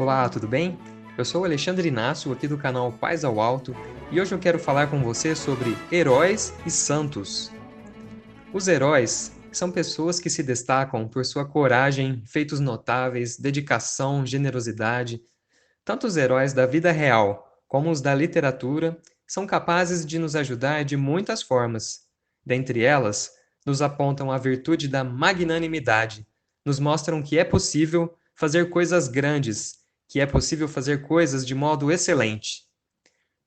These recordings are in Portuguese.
Olá, tudo bem? Eu sou o Alexandre Inácio, aqui do canal Paz ao Alto, e hoje eu quero falar com você sobre heróis e santos. Os heróis são pessoas que se destacam por sua coragem, feitos notáveis, dedicação, generosidade. Tanto os heróis da vida real como os da literatura são capazes de nos ajudar de muitas formas. Dentre elas, nos apontam a virtude da magnanimidade, nos mostram que é possível fazer coisas grandes, que é possível fazer coisas de modo excelente.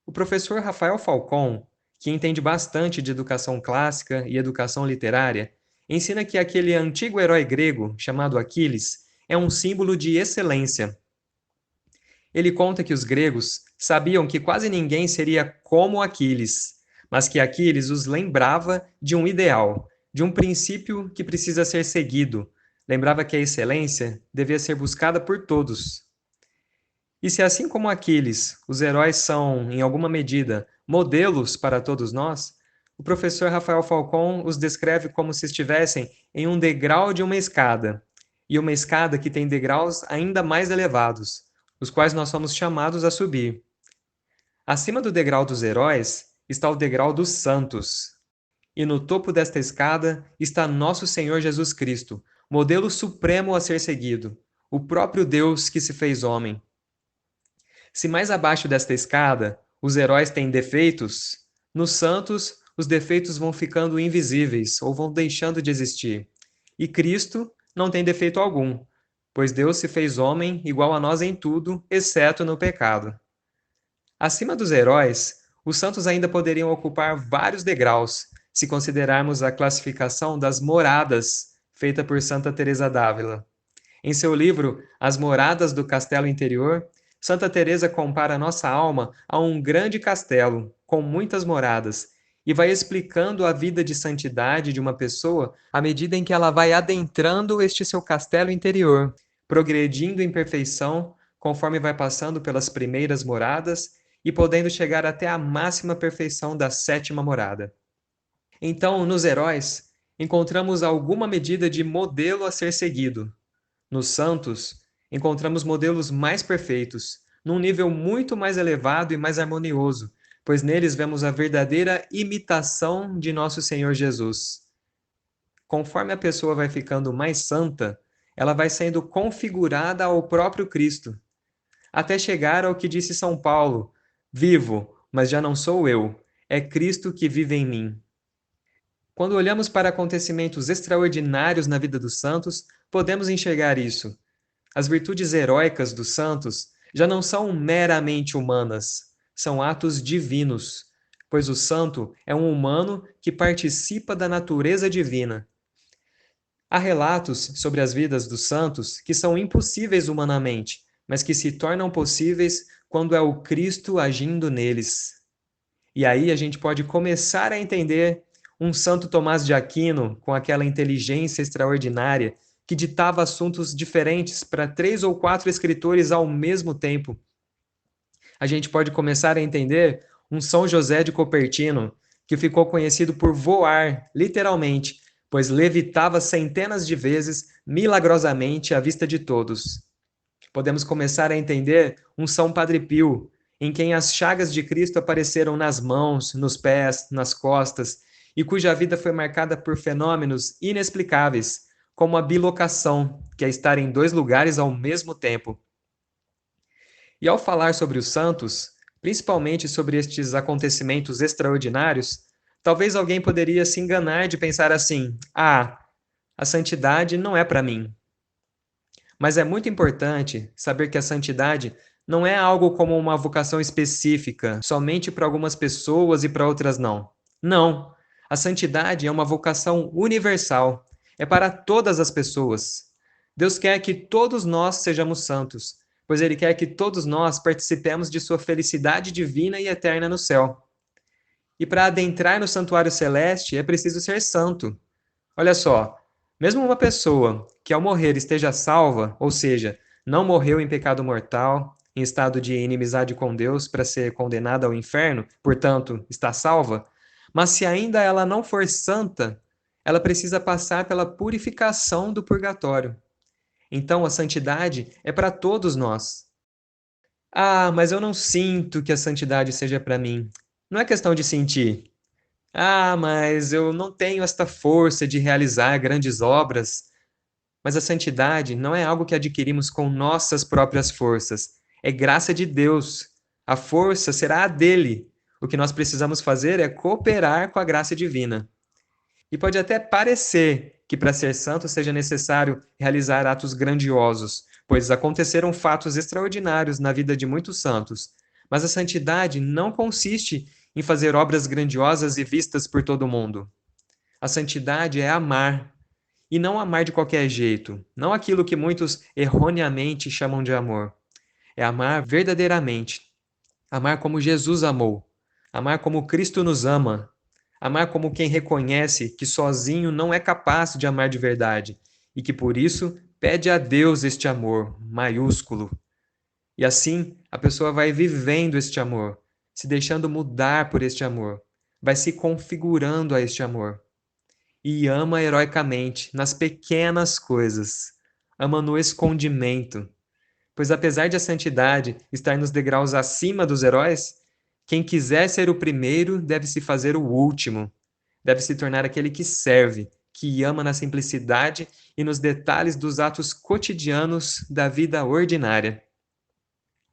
O professor Rafael Falcon, que entende bastante de educação clássica e educação literária, ensina que aquele antigo herói grego, chamado Aquiles, é um símbolo de excelência. Ele conta que os gregos sabiam que quase ninguém seria como Aquiles, mas que Aquiles os lembrava de um ideal, de um princípio que precisa ser seguido. Lembrava que a excelência devia ser buscada por todos. E se assim como Aquiles, os heróis são, em alguma medida, modelos para todos nós, o professor Rafael Falcon os descreve como se estivessem em um degrau de uma escada, e uma escada que tem degraus ainda mais elevados, os quais nós somos chamados a subir. Acima do degrau dos heróis está o degrau dos santos, e no topo desta escada está nosso Senhor Jesus Cristo, modelo supremo a ser seguido, o próprio Deus que se fez homem. Se mais abaixo desta escada os heróis têm defeitos, nos santos os defeitos vão ficando invisíveis ou vão deixando de existir. E Cristo não tem defeito algum, pois Deus se fez homem igual a nós em tudo, exceto no pecado. Acima dos heróis, os santos ainda poderiam ocupar vários degraus, se considerarmos a classificação das moradas feita por Santa Teresa d'Ávila. Em seu livro As Moradas do Castelo Interior, Santa Teresa compara nossa alma a um grande castelo com muitas moradas e vai explicando a vida de santidade de uma pessoa à medida em que ela vai adentrando este seu castelo interior, progredindo em perfeição conforme vai passando pelas primeiras moradas e podendo chegar até a máxima perfeição da sétima morada. Então, nos heróis, encontramos alguma medida de modelo a ser seguido. Nos santos, encontramos modelos mais perfeitos, num nível muito mais elevado e mais harmonioso, pois neles vemos a verdadeira imitação de nosso Senhor Jesus. Conforme a pessoa vai ficando mais santa, ela vai sendo configurada ao próprio Cristo, até chegar ao que disse São Paulo: vivo, mas já não sou eu, é Cristo que vive em mim. Quando olhamos para acontecimentos extraordinários na vida dos santos, podemos enxergar isso. As virtudes heróicas dos santos já não são meramente humanas, são atos divinos, pois o santo é um humano que participa da natureza divina. Há relatos sobre as vidas dos santos que são impossíveis humanamente, mas que se tornam possíveis quando é o Cristo agindo neles. E aí a gente pode começar a entender um Santo Tomás de Aquino com aquela inteligência extraordinária que ditava assuntos diferentes para 3 ou 4 escritores ao mesmo tempo. A gente pode começar a entender um São José de Copertino, que ficou conhecido por voar, literalmente, pois levitava centenas de vezes, milagrosamente, à vista de todos. Podemos começar a entender um São Padre Pio, em quem as chagas de Cristo apareceram nas mãos, nos pés, nas costas, e cuja vida foi marcada por fenômenos inexplicáveis, como a bilocação, que é estar em 2 lugares ao mesmo tempo. E ao falar sobre os santos, principalmente sobre estes acontecimentos extraordinários, talvez alguém poderia se enganar de pensar assim: ah, a santidade não é para mim. Mas é muito importante saber que a santidade não é algo como uma vocação específica, somente para algumas pessoas e para outras não. Não. A santidade é uma vocação universal. É para todas as pessoas. Deus quer que todos nós sejamos santos, pois Ele quer que todos nós participemos de sua felicidade divina e eterna no céu. E para adentrar no santuário celeste é preciso ser santo. Olha só, mesmo uma pessoa que ao morrer esteja salva, ou seja, não morreu em pecado mortal, em estado de inimizade com Deus para ser condenada ao inferno, portanto, está salva, mas se ainda ela não for santa, ela precisa passar pela purificação do purgatório. Então, a santidade é para todos nós. Ah, mas eu não sinto que a santidade seja para mim. Não é questão de sentir. Ah, mas eu não tenho esta força de realizar grandes obras. Mas a santidade não é algo que adquirimos com nossas próprias forças. É graça de Deus. A força será a dele. O que nós precisamos fazer é cooperar com a graça divina. E pode até parecer que para ser santo seja necessário realizar atos grandiosos, pois aconteceram fatos extraordinários na vida de muitos santos. Mas a santidade não consiste em fazer obras grandiosas e vistas por todo mundo. A santidade é amar, e não amar de qualquer jeito, não aquilo que muitos erroneamente chamam de amor. É amar verdadeiramente, amar como Jesus amou, amar como Cristo nos ama, amar como quem reconhece que sozinho não é capaz de amar de verdade e que por isso pede a Deus este amor maiúsculo. E assim a pessoa vai vivendo este amor, se deixando mudar por este amor, vai se configurando a este amor e ama heroicamente nas pequenas coisas. Ama no escondimento. Pois apesar de a santidade estar nos degraus acima dos heróis, quem quiser ser o primeiro deve se fazer o último. Deve se tornar aquele que serve, que ama na simplicidade e nos detalhes dos atos cotidianos da vida ordinária.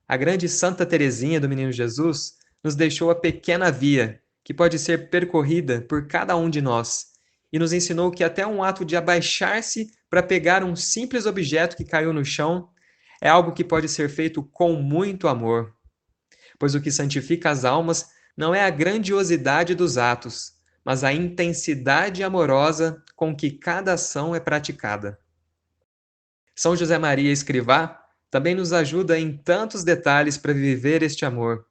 A grande Santa Teresinha do Menino Jesus nos deixou a pequena via, que pode ser percorrida por cada um de nós, e nos ensinou que até um ato de abaixar-se para pegar um simples objeto que caiu no chão é algo que pode ser feito com muito amor, pois o que santifica as almas não é a grandiosidade dos atos, mas a intensidade amorosa com que cada ação é praticada. São José Maria Escrivá também nos ajuda em tantos detalhes para viver este amor.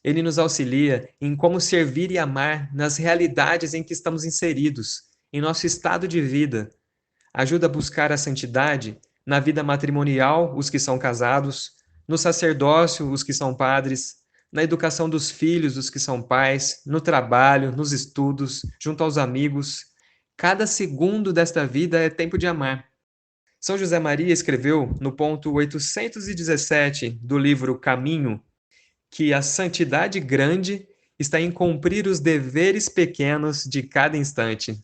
Ele nos auxilia em como servir e amar nas realidades em que estamos inseridos, em nosso estado de vida. Ajuda a buscar a santidade na vida matrimonial, os que são casados, no sacerdócio, os que são padres, na educação dos filhos, os que são pais, no trabalho, nos estudos, junto aos amigos. Cada segundo desta vida é tempo de amar. São José Maria escreveu, no ponto 817 do livro Caminho, que a santidade grande está em cumprir os deveres pequenos de cada instante.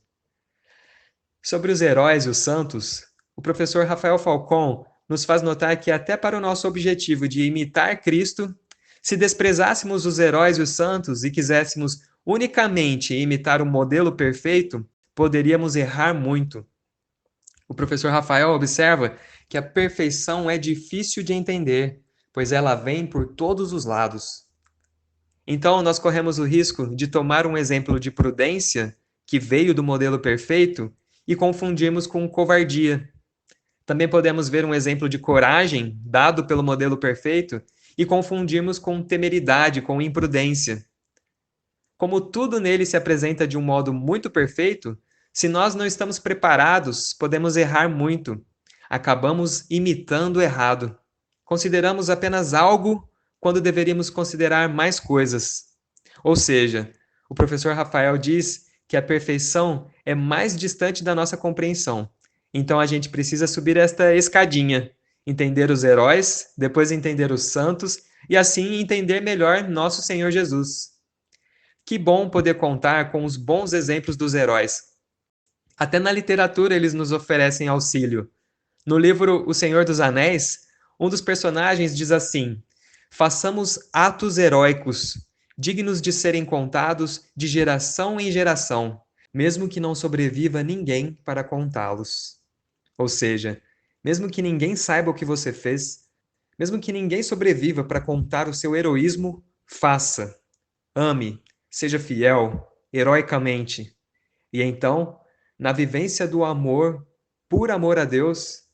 Sobre os heróis e os santos, o professor Rafael Falcon nos faz notar que, até para o nosso objetivo de imitar Cristo, se desprezássemos os heróis e os santos e quiséssemos unicamente imitar o modelo perfeito, poderíamos errar muito. O professor Rafael observa que a perfeição é difícil de entender, pois ela vem por todos os lados. Então, nós corremos o risco de tomar um exemplo de prudência, que veio do modelo perfeito, e confundirmos com covardia. Também podemos ver um exemplo de coragem, dado pelo modelo perfeito, e confundirmos com temeridade, com imprudência. Como tudo nele se apresenta de um modo muito perfeito, se nós não estamos preparados, podemos errar muito. Acabamos imitando o errado. Consideramos apenas algo quando deveríamos considerar mais coisas. Ou seja, o professor Rafael diz que a perfeição é mais distante da nossa compreensão. Então a gente precisa subir esta escadinha, entender os heróis, depois entender os santos e assim entender melhor nosso Senhor Jesus. Que bom poder contar com os bons exemplos dos heróis. Até na literatura eles nos oferecem auxílio. No livro O Senhor dos Anéis, um dos personagens diz assim: façamos atos heróicos, dignos de serem contados de geração em geração, mesmo que não sobreviva ninguém para contá-los. Ou seja, mesmo que ninguém saiba o que você fez, mesmo que ninguém sobreviva para contar o seu heroísmo, faça. Ame, seja fiel, heroicamente. E então, na vivência do amor, por amor a Deus,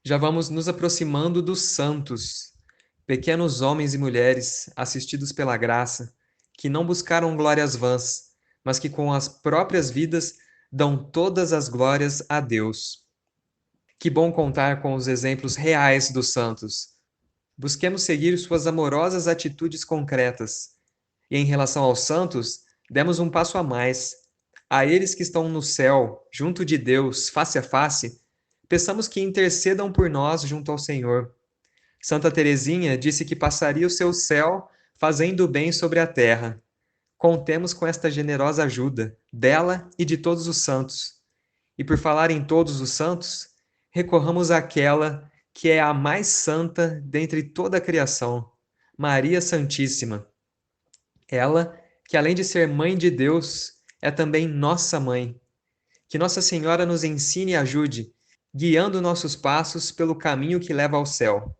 já vamos nos aproximando dos santos, pequenos homens e mulheres assistidos pela graça, que não buscaram glórias vãs, mas que com as próprias vidas dão todas as glórias a Deus. Que bom contar com os exemplos reais dos santos. Busquemos seguir suas amorosas atitudes concretas. E em relação aos santos, demos um passo a mais. A eles que estão no céu, junto de Deus, face a face, peçamos que intercedam por nós junto ao Senhor. Santa Teresinha disse que passaria o seu céu fazendo o bem sobre a terra. Contemos com esta generosa ajuda dela e de todos os santos. E por falar em todos os santos, recorramos àquela que é a mais santa dentre toda a criação, Maria Santíssima. Ela, que além de ser mãe de Deus, é também nossa mãe. Que Nossa Senhora nos ensine e ajude, guiando nossos passos pelo caminho que leva ao céu.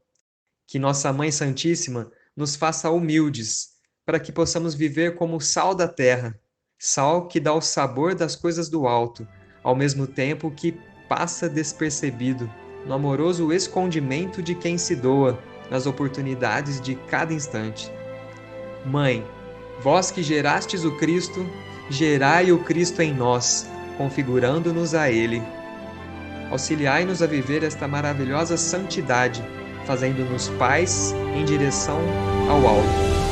Que Nossa Mãe Santíssima nos faça humildes, para que possamos viver como sal da terra, sal que dá o sabor das coisas do alto, ao mesmo tempo que passa despercebido no amoroso escondimento de quem se doa nas oportunidades de cada instante. Mãe, vós que gerastes o Cristo, gerai o Cristo em nós, configurando-nos a Ele. Auxiliai-nos a viver esta maravilhosa santidade, fazendo-nos pais em direção ao alto.